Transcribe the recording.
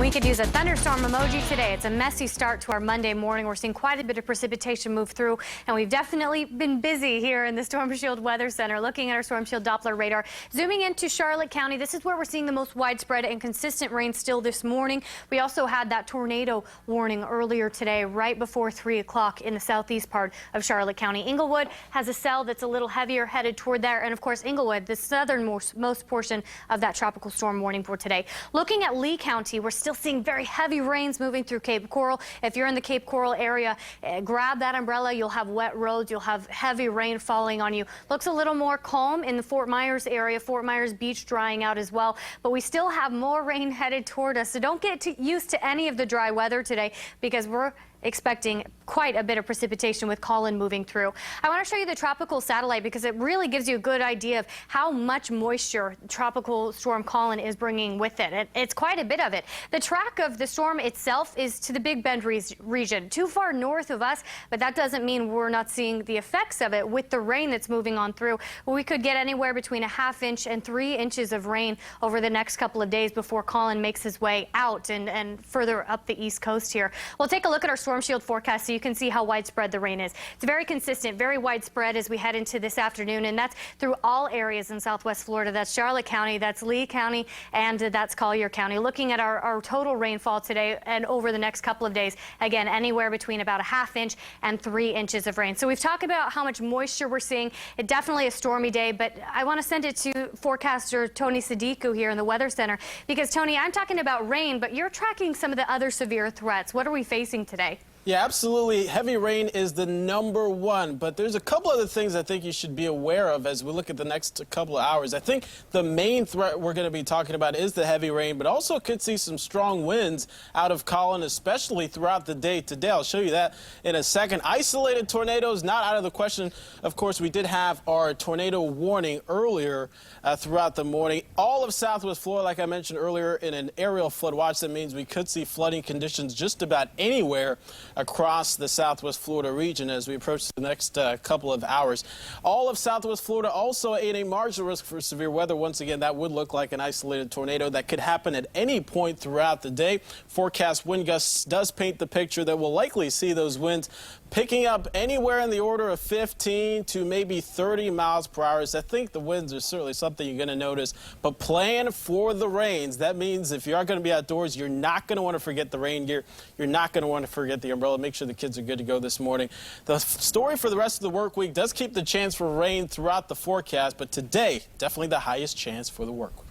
We could use a thunderstorm emoji today. It's a messy start to our Monday morning. We're seeing quite a bit of precipitation move through, and we've definitely been busy here in the Storm Shield Weather Center looking at our Storm Shield Doppler radar. Zooming into Charlotte County, this is where we're seeing the most widespread and consistent rain still this morning. We also had that tornado warning earlier today, right before 3 o'clock in the southeast part of Charlotte County. Inglewood has a cell that's a little heavier headed toward there, and of course Inglewood, the southernmost portion of that tropical storm warning for today. Looking at Lee County, we're still seeing very heavy rains moving through Cape Coral. If you're in the Cape Coral area, grab that umbrella. You'll have wet roads. You'll have heavy rain falling on you. Looks a little more calm in the Fort Myers area. Fort Myers Beach drying out as well. But we still have more rain headed toward us. So don't get used to any of the dry weather today, because we're expecting quite a bit of precipitation with Colin moving through. I want to show you the tropical satellite because it really gives you a good idea of how much moisture Tropical Storm Colin is bringing with it. It's quite a bit of it. The track of the storm itself is to the Big Bend region, too far north of us, but that doesn't mean we're not seeing the effects of it with the rain that's moving on through. We could get anywhere between a ½ inch and 3 inches of rain over the next couple of days before Colin makes his way out and further up the east coast here. We'll take a look at our Storm Shield forecast so you can see how widespread the rain is. It's very consistent, very widespread as we head into this afternoon, and that's through all areas in southwest Florida. That's Charlotte County, that's Lee County, and that's Collier County. Looking at our total rainfall today and over the next couple of days, again, anywhere between about a ½ inch and 3 inches of rain. So we've talked about how much moisture we're seeing. It definitely a stormy day, but I want to send it to forecaster Tony Sadiku here in the Weather Center, because Tony, I'm talking about rain, but you're tracking some of the other severe threats. What are we facing today? Yeah, absolutely. Heavy rain is the #1, but there's a couple other things I think you should be aware of as we look at the next couple of hours. I think the main threat we're going to be talking about is the heavy rain, but also could see some strong winds out of Colin, especially throughout the day today. I'll show you that in a second. Isolated tornadoes, not out of the question. Of course, we did have our tornado warning earlier throughout the morning. All of southwest Florida, like I mentioned earlier, in an aerial flood watch. That means we could see flooding conditions just about anywhere across the southwest Florida region as we approach the next couple of hours. All of southwest Florida also at a marginal risk for severe weather. Once again, that would look like an isolated tornado that could happen at any point throughout the day. Forecast wind gusts does paint the picture that we'll likely see those winds picking up anywhere in the order of 15 to maybe 30 miles per hour. I think the winds are certainly something you're going to notice, but plan for the rains. That means if you are going to be outdoors, you're not going to want to forget the rain gear. You're not going to want to forget the umbrella. Make sure the kids are good to go this morning. The story for the rest of the work week does keep the chance for rain throughout the forecast, but today, definitely the highest chance for the work week.